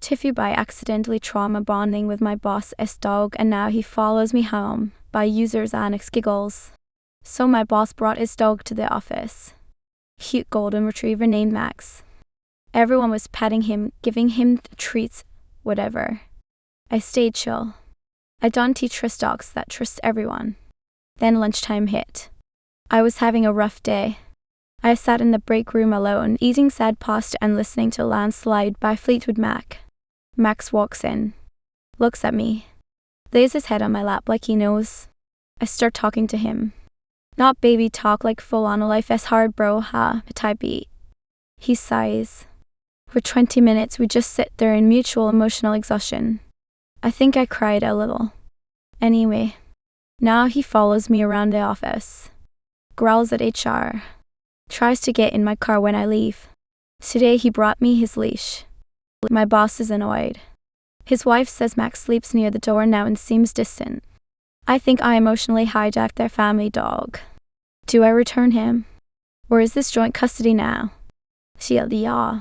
TIFU by accidentally trauma bonding with my boss's dog, and now he follows me home by users Annex Giggles. So my boss brought his dog to the office. Cute golden retriever named Max. Everyone was petting him, giving him treats, whatever. I stayed chill. I don't trust dogs that trust everyone. Then lunchtime hit. I was having a rough day. I sat in the break room alone, eating sad pasta and listening to Landslide by Fleetwood Mac. Max walks in, looks at me, lays his head on my lap like he knows. I start talking to him. Not baby talk, like full on life is hard bro type beat. He sighs. For 20 minutes we just sit there in mutual emotional exhaustion. I think I cried a little. Anyway, now he follows me around the office. Growls at HR. Tries to get in my car when I leave. Today he brought me his leash. My boss is annoyed. His wife says Max sleeps near the door now and seems distant. I think I emotionally hijacked their family dog. Do I return him? Or is this joint custody now? Yeah.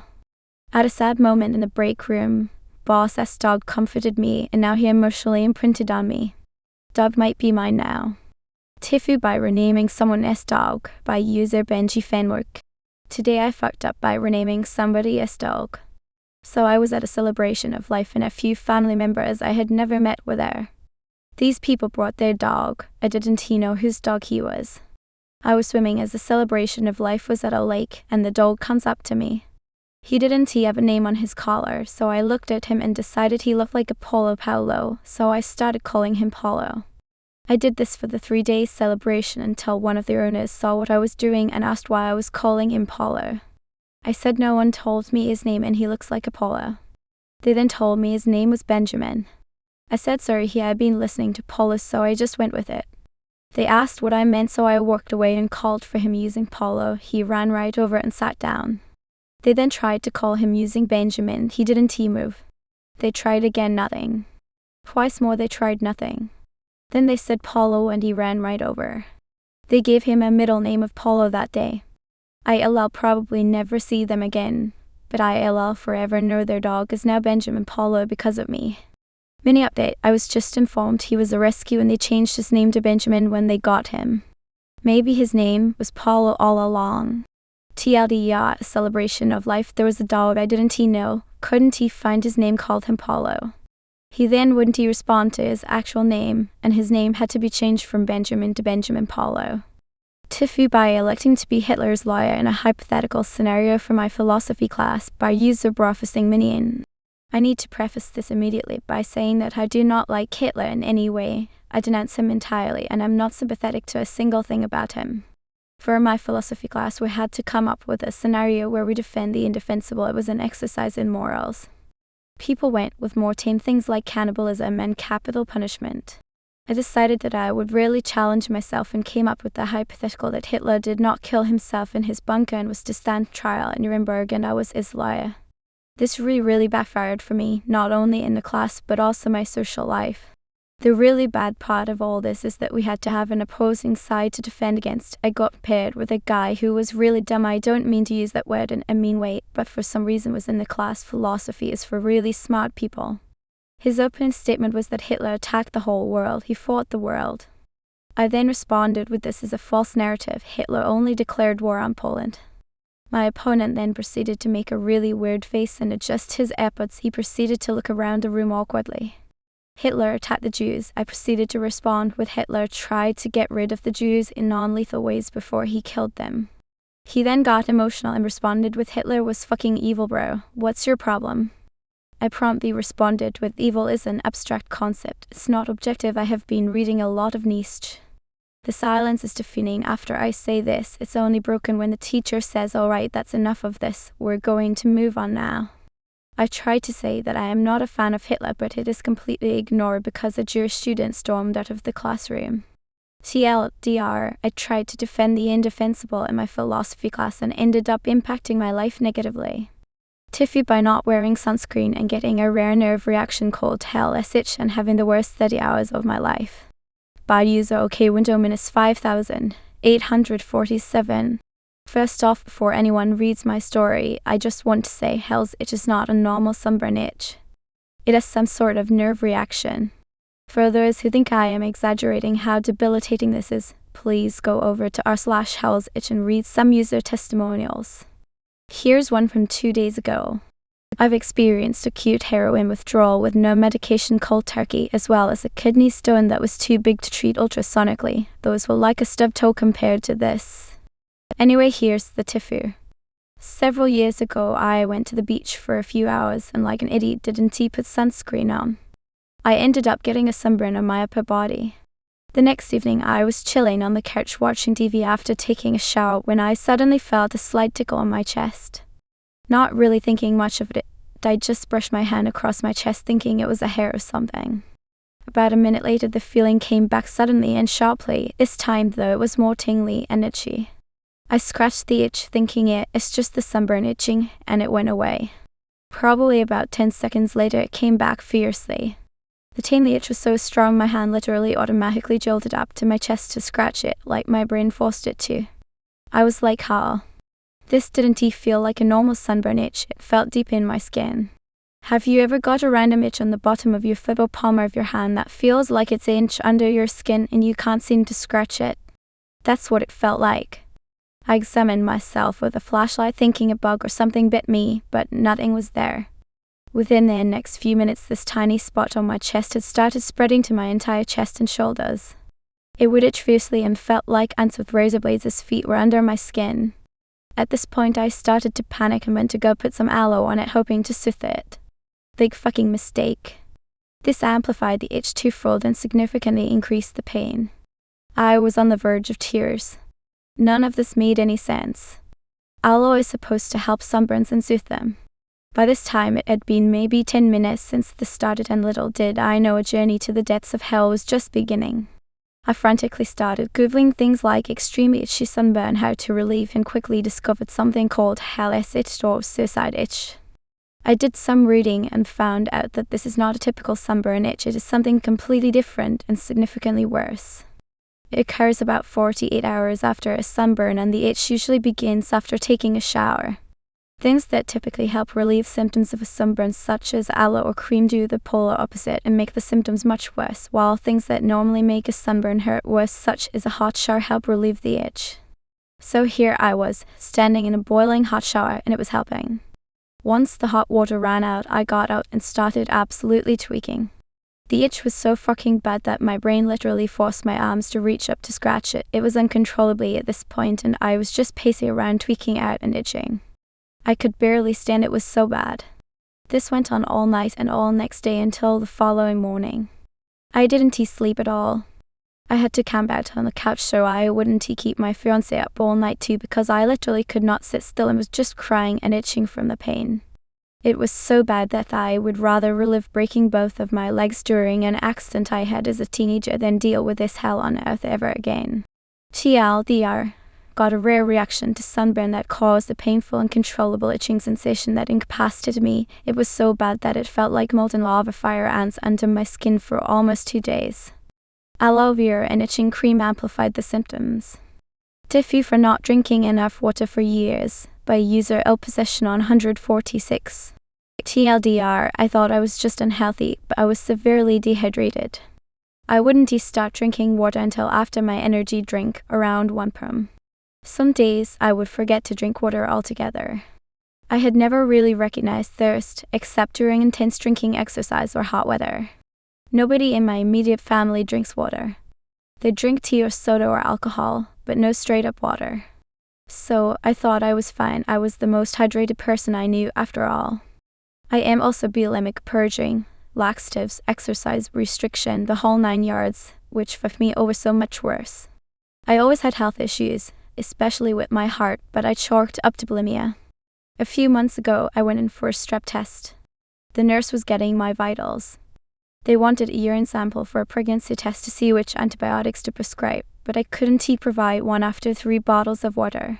At a sad moment in the break room, boss's dog comforted me, and now he emotionally imprinted on me. Dog might be mine now. TIFU by renaming someone's dog by user Benji Fenwick. Today I fucked up by renaming somebody's dog. So I was at a celebration of life and a few family members I had never met were there. These people brought their dog. I didn't know whose dog he was. I was swimming as the celebration of life was at a lake, and the dog comes up to me. He didn't have a name on his collar, so I looked at him and decided he looked like a Polo Paolo, so I started calling him Paulo. I did this for the 3-day celebration until one of the owners saw what I was doing and asked why I was calling him Paulo. I said no one told me his name and he looks like Apollo. They then told me his name was Benjamin. I said sorry, he had been listening to Paulo, so I just went with it. They asked what I meant, so I walked away and called for him using Paulo. He ran right over and sat down. They then tried to call him using Benjamin. He didn't move. They tried again, nothing. Twice more they tried, nothing. Then they said Paulo and he ran right over. They gave him a middle name of Paulo that day. I'll probably never see them again, but I'll forever know their dog is now Benjamin Paulo because of me. Mini update, I was just informed he was a rescue and they changed his name to Benjamin when they got him. Maybe his name was Paulo all along. TLDR, a celebration of life, there was a dog I didn't know, couldn't find his name, called him Paulo. He then wouldn't respond to his actual name, and his name had to be changed from Benjamin to Benjamin Paulo. TIFU by electing to be Hitler's lawyer in a hypothetical scenario for my philosophy class by user Brofacing Minion. I need to preface this immediately by saying that I do not like Hitler in any way. I denounce him entirely, and I'm not sympathetic to a single thing about him. For my philosophy class, we had to come up with a scenario where we defend the indefensible. It was an exercise in morals. People went with more tame things like cannibalism and capital punishment. I decided that I would really challenge myself and came up with the hypothetical that Hitler did not kill himself in his bunker and was to stand trial in Nuremberg, and I was his lawyer. This really backfired for me, not only in the class but also my social life. The really bad part of all this is that we had to have an opposing side to defend against. I got paired with a guy who was really dumb. I don't mean to use that word in a mean way, but for some reason was in the class. Philosophy is for really smart people. His opening statement was that Hitler attacked the whole world. He fought the world. I then responded with this is a false narrative. Hitler only declared war on Poland. My opponent then proceeded to make a really weird face and adjust his AirPods. He proceeded to look around the room awkwardly. Hitler attacked the Jews. I proceeded to respond with Hitler tried to get rid of the Jews in non-lethal ways before he killed them. He then got emotional and responded with Hitler was fucking evil, bro. What's your problem? I promptly responded with evil is an abstract concept. It's not objective. I have been reading a lot of Nietzsche. The silence is deafening after I say this. It's only broken when the teacher says, alright, that's enough of this. We're going to move on now. I tried to say that I am not a fan of Hitler, but it is completely ignored because a Jewish student stormed out of the classroom. TLDR, I tried to defend the indefensible in my philosophy class and ended up impacting my life negatively. TIFU by not wearing sunscreen and getting a rare nerve reaction called hell SH and having the worst 30 hours of my life. By user OK window minus 5847. First off, before anyone reads my story, I just want to say hell's itch is not a normal sunburn itch. It is some sort of nerve reaction. For those who think I am exaggerating how debilitating this is, please go over to r/hellsitch and read some user testimonials. Here's one from 2 days ago. I've experienced acute heroin withdrawal with no medication cold turkey, as well as a kidney stone that was too big to treat ultrasonically. Those were like a stubbed toe compared to this. Anyway, here's the TIFU. Several years ago, I went to the beach for a few hours and like an idiot didn't put sunscreen on. I ended up getting a sunburn on my upper body. The next evening, I was chilling on the couch watching TV after taking a shower when I suddenly felt a slight tickle on my chest. Not really thinking much of it, I just brushed my hand across my chest thinking it was a hair or something. About a minute later, the feeling came back suddenly and sharply. This time, though, it was more tingly and itchy. I scratched the itch, thinking it's just the sunburn itching, and it went away. Probably about 10 seconds later, it came back fiercely. The tingly itch was so strong my hand literally automatically jolted up to my chest to scratch it, like my brain forced it to. I was like, how? This didn't feel like a normal sunburn itch, it felt deep in my skin. Have you ever got a random itch on the bottom of your foot or palm of your hand that feels like it's an inch under your skin and you can't seem to scratch it? That's what it felt like. I examined myself with a flashlight thinking a bug or something bit me, but nothing was there. Within the next few minutes, this tiny spot on my chest had started spreading to my entire chest and shoulders. It would itch fiercely and felt like ants with razor blades as feet were under my skin. At this point, I started to panic and went to go put some aloe on it, hoping to soothe it. Big fucking mistake. This amplified the itch twofold and significantly increased the pain. I was on the verge of tears. None of this made any sense. Aloe is supposed to help sunburns and soothe them. By this time, it had been maybe 10 minutes since this started, and little did I know a journey to the depths of hell was just beginning. I frantically started Googling things like extremely itchy sunburn, how to relieve, and quickly discovered something called hell's itch or suicide itch. I did some reading and found out that this is not a typical sunburn itch, it is something completely different and significantly worse. It occurs about 48 hours after a sunburn, and the itch usually begins after taking a shower. Things that typically help relieve symptoms of a sunburn, such as aloe or cream, do the polar opposite and make the symptoms much worse, while things that normally make a sunburn hurt worse, such as a hot shower, help relieve the itch. So here I was, standing in a boiling hot shower, and it was helping. Once the hot water ran out, I got out and started absolutely tweaking. The itch was so fucking bad that my brain literally forced my arms to reach up to scratch it. It was uncontrollably at this point, and I was just pacing around, tweaking out and itching. I could barely stand, it was so bad. This went on all night and all next day until the following morning. I didn't sleep at all. I had to camp out on the couch so I wouldn't keep my fiancé up all night too, because I literally could not sit still and was just crying and itching from the pain. It was so bad that I would rather relive breaking both of my legs during an accident I had as a teenager than deal with this hell on earth ever again. TLDR. Got a rare reaction to sunburn that caused a painful, uncontrollable itching sensation that incapacitated me. It was so bad that it felt like molten lava fire ants under my skin for almost 2 days. Aloe vera and itching cream amplified the symptoms. TIFU for not drinking enough water for years, by user Possession on 146. TLDR, I thought I was just unhealthy, but I was severely dehydrated. I wouldn't start drinking water until after my energy drink, around 1 p.m. Some days I would forget to drink water altogether. I had never really recognized thirst, except during intense drinking exercise or hot weather. Nobody in my immediate family drinks water. They drink tea or soda or alcohol, but no straight up water. So I thought I was fine. I was the most hydrated person I knew after all. I am also bulimic, purging, laxatives, exercise restriction, the whole 9 yards, which fucked me over so much worse. I always had health issues, especially with my heart, but I chalked up to bulimia. A few months ago, I went in for a strep test. The nurse was getting my vitals. They wanted a urine sample for a pregnancy test to see which antibiotics to prescribe, but I couldn't provide one after 3 bottles of water.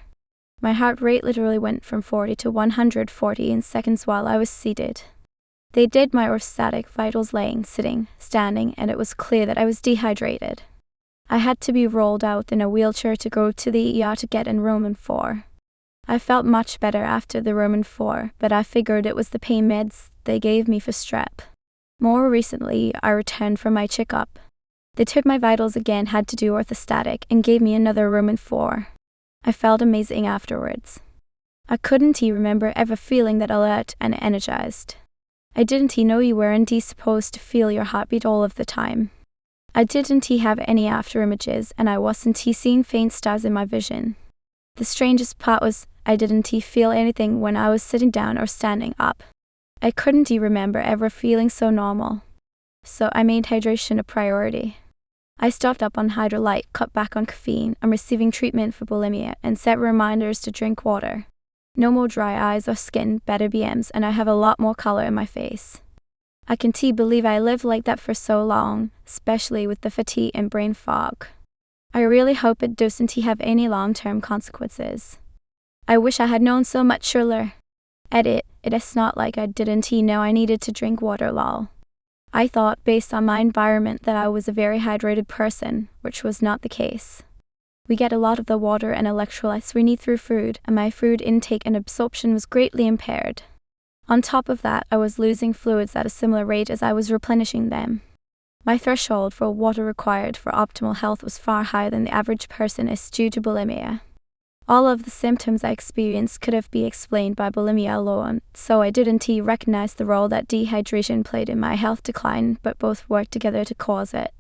My heart rate literally went from 40 to 140 in seconds while I was seated. They did my orthostatic vitals laying, sitting, standing, and it was clear that I was dehydrated. I had to be rolled out in a wheelchair to go to the ER to get in Roman 4. I felt much better after the Roman 4, but I figured it was the pain meds they gave me for strep. More recently, I returned from my checkup. They took my vitals again, had to do orthostatic, and gave me another room in 4. I felt amazing afterwards. I couldn't remember ever feeling that alert and energized. I didn't know you weren't supposed to feel your heartbeat all of the time. I didn't have any after images, and I wasn't seeing faint stars in my vision. The strangest part was I didn't feel anything when I was sitting down or standing up. I couldn't remember ever feeling so normal. So I made hydration a priority. I stocked up on Hydrolyte, cut back on caffeine. I'm receiving treatment for bulimia, and set reminders to drink water. No more dry eyes or skin, better BMs, and I have a lot more color in my face. I can't believe I lived like that for so long, especially with the fatigue and brain fog. I really hope it doesn't have any long-term consequences. I wish I had known so much earlier. Edit, it is not like I didn't know I needed to drink water lol. I thought based on my environment that I was a very hydrated person, which was not the case. We get a lot of the water and electrolytes we need through food, and my food intake and absorption was greatly impaired. On top of that, I was losing fluids at a similar rate as I was replenishing them. My threshold for water required for optimal health was far higher than the average person is due to bulimia. All of the symptoms I experienced could have been explained by bulimia alone, so I didn't recognize the role that dehydration played in my health decline, but both worked together to cause it.